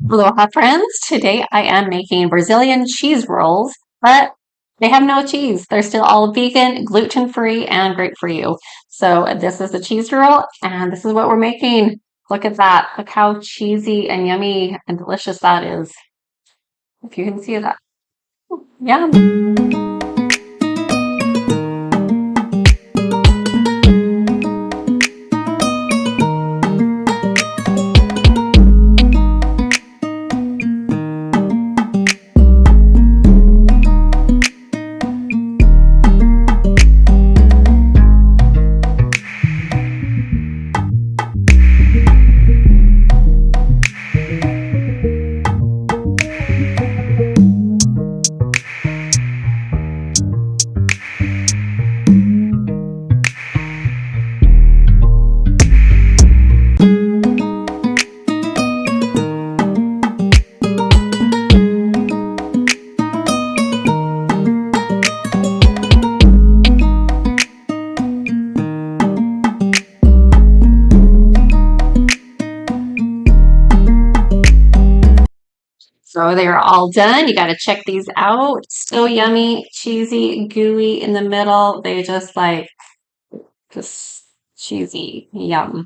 Aloha friends. Today I am making Brazilian cheese rolls, but they have no cheese. They're still all vegan, gluten-free, and great for you. So this is the cheese roll, and this is what we're making. Look at that. Look how cheesy and yummy and delicious that is. If you can see that. Yum. So they are all done. You got to check these out. Still yummy, cheesy, gooey in the middle. They just cheesy. Yum.